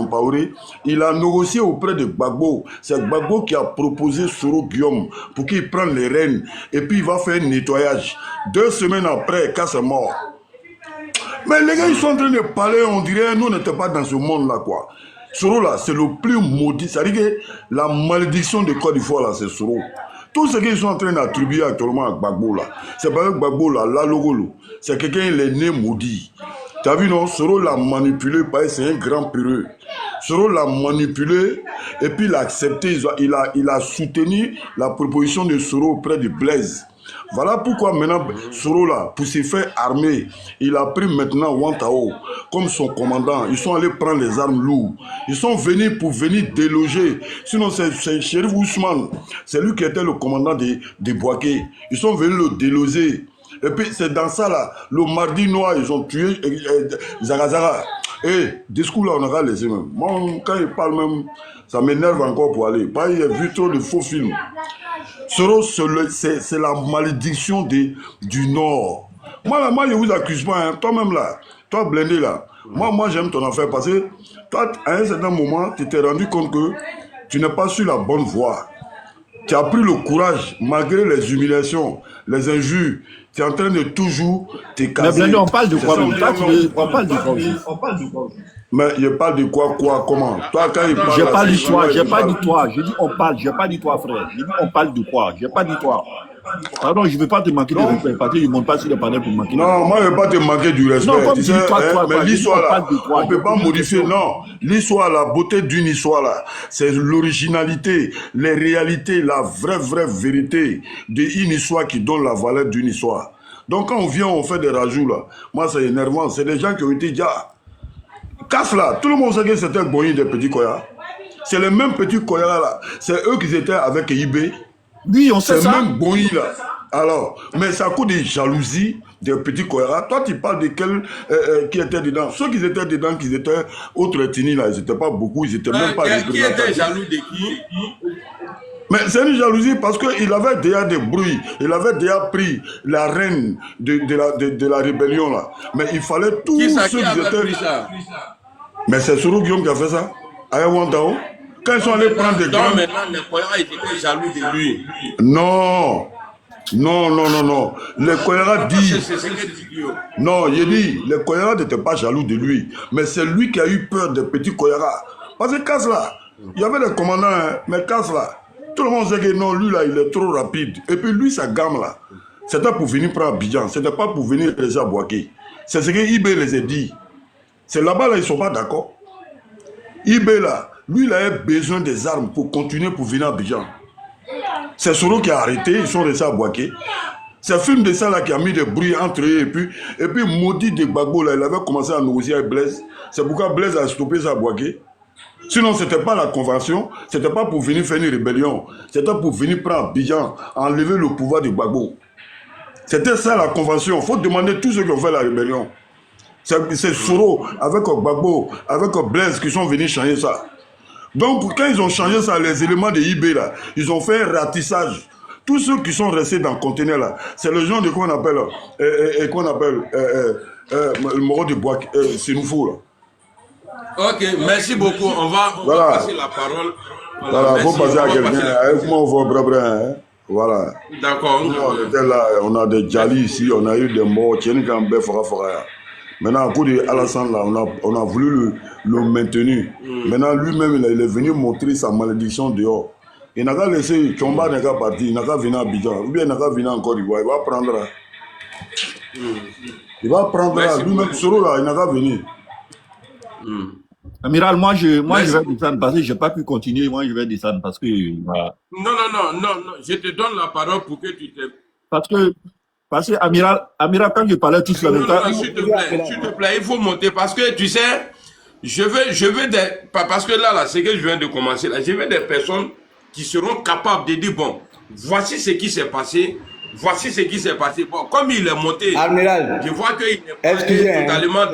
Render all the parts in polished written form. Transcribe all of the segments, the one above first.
Sampaoré, il a négocié auprès de Gbagbo. C'est Gbagbo qui a proposé Soro Guillaume pour qu'il prenne les rênes et puis il va faire un nettoyage. 2 semaines après, quand c'est mort. Mais les gars, ils sont en train de parler, on dirait, nous n'étions pas dans ce monde-là, quoi. Soro, là, c'est le plus maudit. C'est-à-dire que la malédiction de Côte d'Ivoire, là, c'est Soro. Tout ce qu'ils sont en train d'attribuer actuellement à Gbagbo, là, c'est pas que Gbagbo, là, Lalogolo, c'est quelqu'un, il est né maudit. Tu as vu, non? Soro l'a manipulé, c'est un grand pureux. Soro l'a manipulé et puis il a accepté, il a soutenu la proposition de Soro auprès de Blaise. Voilà pourquoi maintenant Soro là, pour se faire armer, il a pris maintenant Wantao comme son commandant. Ils sont allés prendre les armes lourdes. Ils sont venus pour venir déloger. Sinon c'est Chérif Ousmane, c'est lui qui était le commandant des Boaké. Ils sont venus le déloger. Et puis c'est dans ça là, le mardi noir, ils ont tué Zagazara. Et discours là, on aura laissé même. Moi, quand il parle même, ça m'énerve encore pour aller. Pas il a vu trop de faux films. Soro, c'est la malédiction du Nord. Moi, je vous accuse pas, hein. Toi-même là, toi blindé là. Moi j'aime ton affaire parce que toi, à un certain moment, tu t'es rendu compte que tu n'es pas sur la bonne voie. Tu as pris le courage, malgré les humiliations, les injures. Tu es en train de toujours te casser. Mais blindé, on parle de quoi même? On parle de quoi aussi? Mais je parle de quoi, comment? Toi, quand il parle... J'ai pas dit toi, j'ai pas dit toi. Je dis on parle, j'ai pas dit toi, frère. Je dis on parle de quoi? J'ai pas dit toi. Pardon, je ne veux pas te manquer de respect parce que je ne monte pas sur le panel pour manquer. Non, moi je ne veux pas te manquer du respect. Non, comme tu tu sais, dis toi, mais l'histoire là, on ne peut pas modifier. question. Non, l'histoire, la beauté d'une histoire là, c'est l'originalité, les réalités, la vraie vérité d'une histoire qui donne la valeur d'une histoire. Donc quand on vient, on fait des rajouts là. Moi c'est énervant. C'est des gens qui ont été déjà... Casse là, tout le monde sait que c'était Boyi des petits Koya. C'est les mêmes petits Koya là. C'est eux qui étaient avec IB. Oui, on sait ça. C'est même Boyi là. Alors, mais ça coûte des jalousies des petits Koya. Toi, tu parles de quels qui étaient dedans. Ceux qui étaient dedans, qui étaient autres ethnies là, ils n'étaient pas beaucoup, ils n'étaient même pas qui était jaloux de qui? Mais c'est une jalousie parce qu'il avait déjà des bruits, il avait déjà pris la reine de la rébellion là. Mais il fallait tous ceux qui étaient... Mais c'est Soro Guillaume qui a fait ça. Ayawantao. Quand ils sont allés prendre des grands... maintenant, les Koyara étaient jaloux de lui. Non. Les Koyara disent... Non, il dit, les Koyara n'étaient pas jaloux de lui. Mais c'est lui qui a eu peur des petits Koyara. Parce que Kass là, il y avait des commandants, hein, mais Kass là, tout le monde sait que non, lui là, il est trop rapide. Et puis lui, sa gamme là, c'était pour venir prendre Abidjan. C'était pas pour venir les Boaké. C'est ce que IB les a dit. C'est là-bas, là, ils ne sont pas d'accord. IB, là, lui, il avait besoin des armes pour continuer pour venir à Abidjan. C'est Soro qui a arrêté, ils sont restés à Boaké. C'est film de ça, là, qui a mis des bruits entre eux. Et puis maudit de Gbagbo, là, il avait commencé à négocier avec Blaise. C'est pourquoi Blaise a stoppé ça à Boaké. Sinon, ce n'était pas la convention, ce n'était pas pour venir faire une rébellion. C'était pour venir prendre Abidjan, enlever le pouvoir de Gbagbo. C'était ça la convention. Il faut demander tous ceux qui ont fait la rébellion. C'est Soro, avec Gbagbo, avec Blaise qui sont venus changer ça. Donc, quand ils ont changé ça, les éléments de IB, là, ils ont fait un ratissage. Tous ceux qui sont restés dans le conteneur, là, c'est le genre de quoi on appelle, le moro de Boaké, c'est nouveau, là. Ok, merci beaucoup. On va passer la parole. Voilà, il faut passer à quelqu'un. Avec moi, on voit hein. Voilà. D'accord. On était là, on a des Djali ici, on a eu des morts. Maintenant, à cause de Alassane, là, on a voulu le maintenir. Maintenant, lui-même, il est venu montrer sa malédiction dehors. Il n'a qu'à laisser Chomba n'a qu'à partir, il n'a qu'à venir à Abidjan. Ou bien il n'a qu'à venir encore d'Ivoire. Il va prendre. Il va prendre lui-même Soro là, il n'a qu'à venir. Amiral, moi je vais descendre parce que je n'ai pas pu continuer. Moi, je vais descendre parce que... Voilà. Non. Je te donne la parole pour que tu te... Parce que Amiral, quand je parlais tout seul... S'il te plaît, il faut monter parce que, tu sais, je veux des... Parce que là, c'est que je viens de commencer, là, je veux des personnes qui seront capables de dire, bon, voici ce qui s'est passé, voici ce qui s'est passé. Bon, comme il est monté, Amiral, je vois qu'il est pas totalement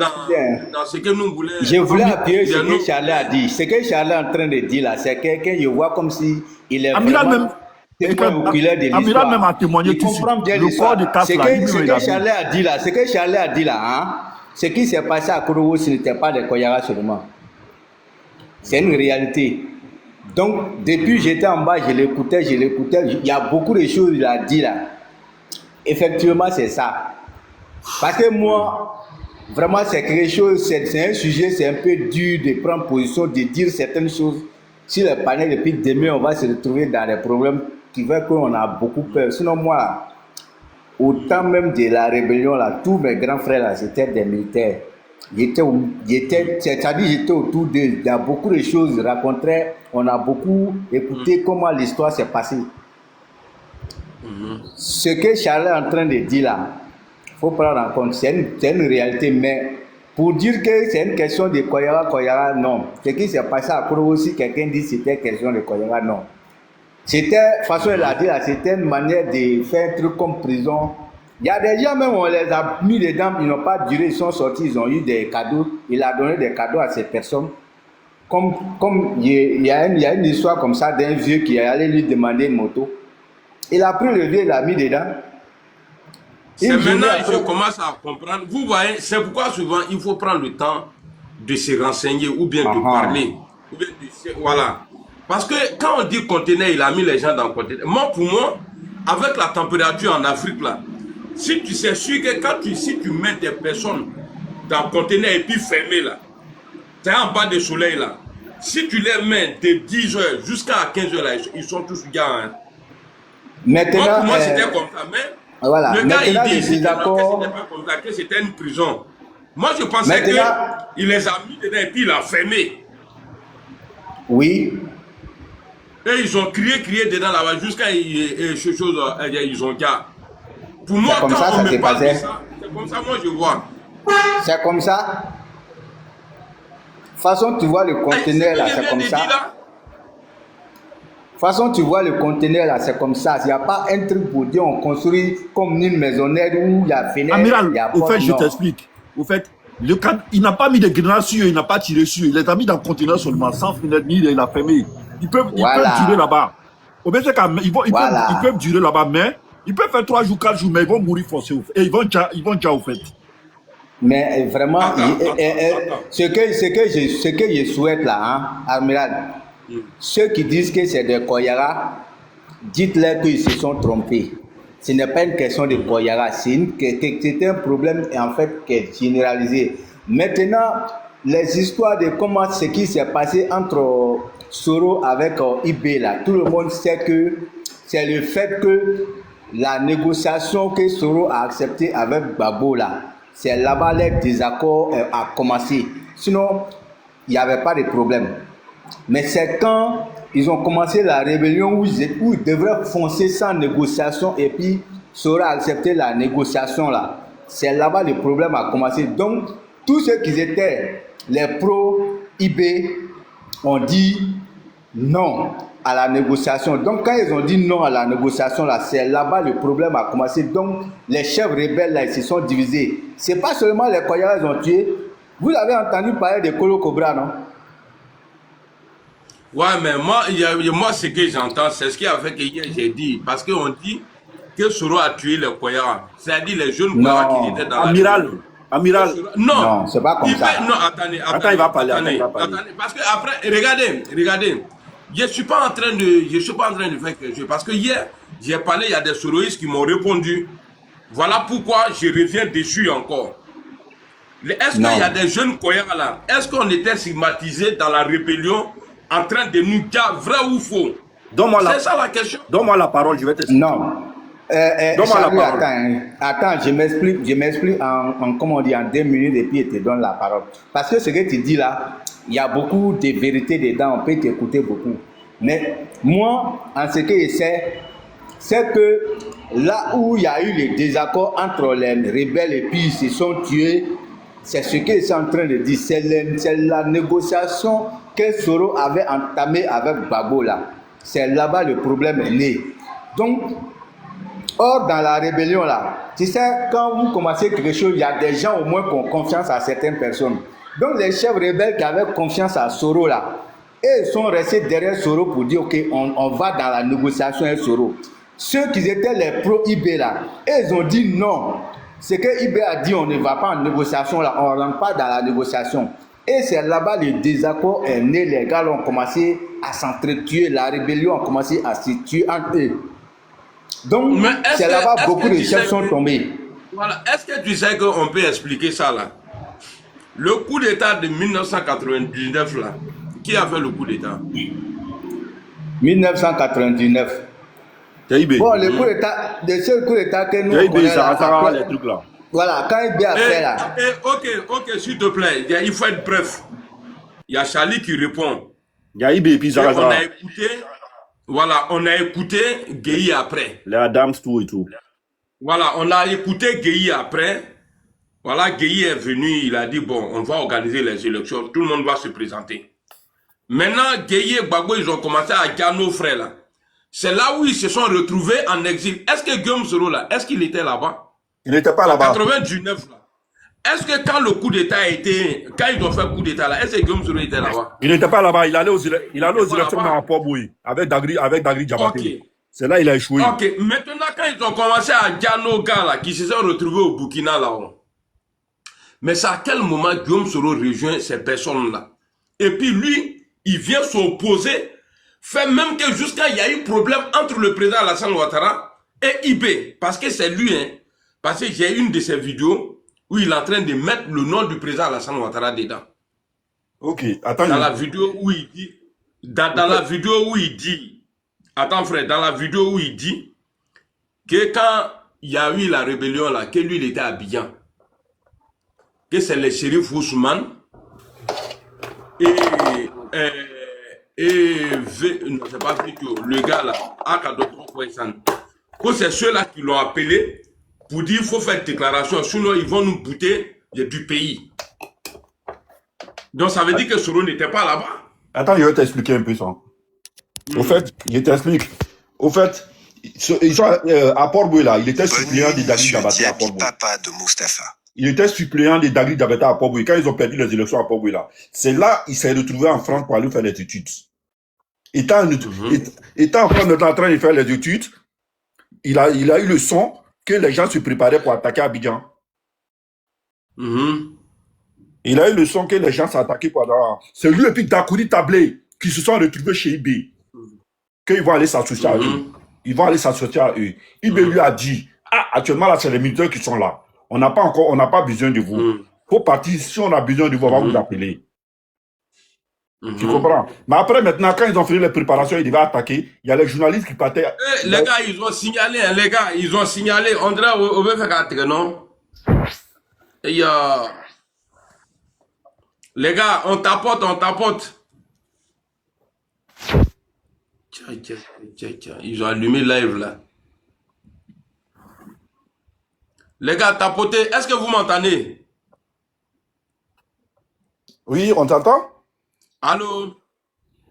dans ce que nous voulons. Je voulais appuyer ce que Charles a dit. Ce que Charles est en train de dire là, c'est quelqu'un, je vois comme si il est Amiral vraiment... Amiral même a témoigné tout de suite. Le corps de Kass là, ce que Charles a dit là, hein, ce qui s'est passé à Kourougou, ce n'était pas des Koyara seulement. C'est une réalité. Donc, depuis j'étais en bas, je l'écoutais. Il y a beaucoup de choses qu'il a dit là. Effectivement, c'est ça. Parce que moi, vraiment, c'est quelque chose, c'est un sujet, c'est un peu dur de prendre position, de dire certaines choses. Si le panel, depuis demain, on va se retrouver dans des problèmes qui font qu'on a beaucoup peur. Sinon, moi, au temps même de la rébellion, là, tous mes grands frères, là, c'était des militaires. C'est-à-dire, j'étais autour d'eux. Il y a beaucoup de choses racontées. On a beaucoup écouté comment l'histoire s'est passée. Ce que Charles est en train de dire là, il faut prendre en compte, c'est une réalité, mais pour dire que c'est une question de Koyara, non. Ce qui s'est passé à Koro aussi, quelqu'un dit que c'était question de Koyara, non. C'était, de toute façon, il a dit là, c'était une manière de faire un truc comme prison. Il y a des gens, même on les a mis dedans, ils n'ont pas duré, ils sont sortis, ils ont eu des cadeaux. Il a donné des cadeaux à ces personnes. Comme il y a une histoire comme ça d'un vieux qui est allé lui demander une moto. Il a pris le vieux, il l'a mis dedans. C'est maintenant que je commence à comprendre. Vous voyez, c'est pourquoi souvent il faut prendre le temps de se renseigner ou bien de parler. Ou bien voilà. Parce que quand on dit conteneur, il a mis les gens dans le conteneur. Moi, pour moi, avec la température en Afrique, là, si tu sais sûr que si tu mets des personnes dans le conteneur et puis fermé là, tu es en bas du soleil là, si tu les mets de 10 heures jusqu'à 15 heures là, ils sont tous gars. Hein. Maintenant, pour moi, c'était comme ça, mais voilà. le gars, il dit que c'était pas d'accord. comme ça, que c'était une prison. Moi, je pensais qu'il les a mis dedans et puis il a fermé. Oui. Et ils ont crié dedans là-bas jusqu'à ils ont gars. Pour moi, comme quand ça, on ça me s'est parle de passé. ça, c'est comme ça, moi, je vois. C'est comme ça. De toute façon, tu vois le conteneur là, c'est comme ça. De toute façon, tu vois le conteneur là, c'est comme ça. Il n'y a pas un truc pour dire on construit comme une maisonnette où il y a fenêtre. Amiral, au fait, je t'explique. Au fait, le cadre, il n'a pas mis de grenades sur eux, il n'a pas tiré sur eux. Il les a mis dans le conteneur seulement, sans fenêtre, ni il a fermé. Ils peuvent durer là-bas. Au fait, ils peuvent durer là-bas, mais ils peuvent faire 3 jours, 4 jours, mais ils vont mourir forcés. Et ils vont déjà au fait. Mais vraiment, ce que je souhaite là, hein, Amiral, ceux qui disent que c'est des Koyara, dites-leur qu'ils se sont trompés. Ce n'est pas une question de Koyara, c'est un problème en fait qui est généralisé. Maintenant, les histoires de comment ce qui s'est passé entre Soro avec IB là, tout le monde sait que c'est le fait que la négociation que Soro a acceptée avec Gbagbo là, c'est là-bas le désaccord a commencé. Sinon, il n'y avait pas de problème. Mais c'est quand ils ont commencé la rébellion où ils devraient foncer sans négociation et puis Soro a accepté la négociation là. C'est là-bas le problème a commencé. Donc, tous ceux qui étaient les pro-IB ont dit non à la négociation. Donc, quand ils ont dit non à la négociation, là, c'est là-bas le problème a commencé. Donc, les chefs rebelles, là, ils se sont divisés. Ce n'est pas seulement les Koyara qui ont tué. Vous avez entendu parler de Kolo Cobra, non? Ouais, mais moi ce que j'entends, c'est ce qui a fait que hier j'ai dit. Parce qu'on dit que Soro a tué les Koyara. C'est-à-dire les jeunes Koyara qui étaient dans Amiral. Non, c'est pas comme ça. Non, attendez. Attends, il va parler. Attendez, parce que après, regardez. Je suis pas en train de faire quelque chose. Parce que hier, j'ai parlé, il y a des soroïstes qui m'ont répondu. Voilà pourquoi je reviens dessus encore. Est-ce qu'il y a des jeunes Koyara là? Est-ce qu'on était stigmatisés dans la rébellion en train de nous dire vrai ou faux? C'est ça la question. Donne-moi la parole, je vais t'expliquer. Non. Charlie, attends, je m'explique en 2 minutes et puis je te donne la parole. Parce que ce que tu dis là, il y a beaucoup de vérité dedans, on peut t'écouter beaucoup. Mais moi, en ce que je sais, c'est que là où il y a eu le désaccord entre les rebelles et puis ils se sont tués, c'est ce que je suis en train de dire. C'est la négociation que Soro avait entamée avec Gbagbo là. C'est là-bas le problème est né. Donc, or, dans la rébellion là, tu sais, quand vous commencez quelque chose, il y a des gens au moins qui ont confiance à certaines personnes. Donc, les chefs rebelles qui avaient confiance à Soro là, ils sont restés derrière Soro pour dire, ok, on va dans la négociation avec Soro. Ceux qui étaient les pro-IB là, ils ont dit non. Ce que IB a dit, on ne va pas en négociation là, on ne rentre pas dans la négociation. Et c'est là-bas le désaccord est né. Les gars ont commencé à s'entretuer. La rébellion a commencé à se tuer entre eux. Donc, c'est là-bas beaucoup de chefs sont tombés. Voilà. Est-ce que tu sais qu'on peut expliquer ça là? Le coup d'État de 1999 là, qui a fait le coup d'État? 1999. Bon, le coup d'État, de ce coup d'État que nous connaissons là, les trucs là. Voilà, quand il a fait là. Ok, s'il te plaît, il faut être bref. Il y a Charlie qui répond. Yaïbé, puis on a écouté, voilà, on a écouté Gueye après. Les Adams, tout et tout. Voilà, on a écouté Gueye après. Voilà, Gueye est venu, il a dit, bon, on va organiser les élections, tout le monde va se présenter. Maintenant, Gueye et Gbagbo, ils ont commencé à dire nos frères là. C'est là où ils se sont retrouvés en exil. Est-ce que Guillaume Soro là, est-ce qu'il était là-bas? Il n'était pas là-bas. En 99 là. Est-ce que quand le coup d'État a été, quand ils ont fait le coup d'État là, est-ce que Guillaume Soro était là-bas? Il n'était pas là-bas, il allait aux élections à Port-Bouy, avec Dagri Diabaté. Okay. C'est là il a échoué. Ok, maintenant quand ils ont commencé à dire nos gars là, qui se sont retrouvés au Burkina là-haut. Mais c'est à quel moment Guillaume Soro rejoint ces personnes-là? Et puis lui, il vient s'opposer, fait même que jusqu'à il y a eu problème entre le président Alassane Ouattara et IB. Parce que c'est lui, hein. Parce que j'ai une de ces vidéos où il est en train de mettre le nom du président Alassane Ouattara dedans. Ok, attends. Dans la vidéo où il dit, dans la vidéo où il dit, attends frère, dans la vidéo où il dit que quand il y a eu la rébellion là, que lui il était à Abidjan, que c'est le shérif Ousmane non c'est pas Victor, le gars là, que c'est ceux-là qui l'ont appelé pour dire qu'il faut faire une déclaration, sinon ils vont nous bouter du pays. Donc ça veut dire que Soro n'était pas là-bas. Attends, je vais t'expliquer un peu ça. Au fait, je t'explique. Au fait, ils sont à Port-Bouy là, il était suppléant de Dagri Diabaté à Port-Bouy. Papa de Mustapha. Il était suppléant de Dagri Diabaté à Port-Bouy. Quand ils ont perdu les élections à Port-Bouy là, c'est là qu'il s'est retrouvé en France pour aller faire les études. Étant en train de faire les études, il a eu le son que les gens se préparaient pour attaquer Abidjan. Il a eu le son que les gens s'attaquaient pour attaquer. C'est lui et puis Dakouri Tablé qui se sont retrouvés chez IB. Qu'ils vont aller s'associer à eux. Ils vont aller s'associer à eux. IB lui a dit, actuellement là, c'est les militaires qui sont là. On n'a pas besoin de vous. Faut partir, si on a besoin de vous, on va vous appeler. Tu comprends? Mais après, maintenant, quand ils ont fini les préparations, ils devaient attaquer. Il y a les journalistes qui partaient. Les gars, ils ont signalé, les gars, ils ont signalé. On dirait, on veut faire un non? Et les gars, on tapote. Tiens. Ils ont allumé live là. Les gars, tapotez. Est-ce que vous m'entendez? Oui, on t'entend? Allô?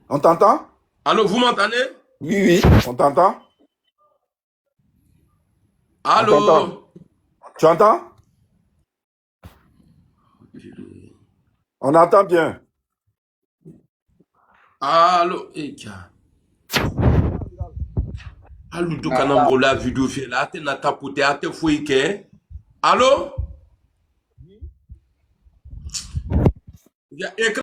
On t'entend? Allô, vous m'entendez? Oui, on t'entend. Allô? Tu entends? On entend bien. Allô? Allô, tu as la vidéo là, tu as tapoté, tu as fouillé. Allô?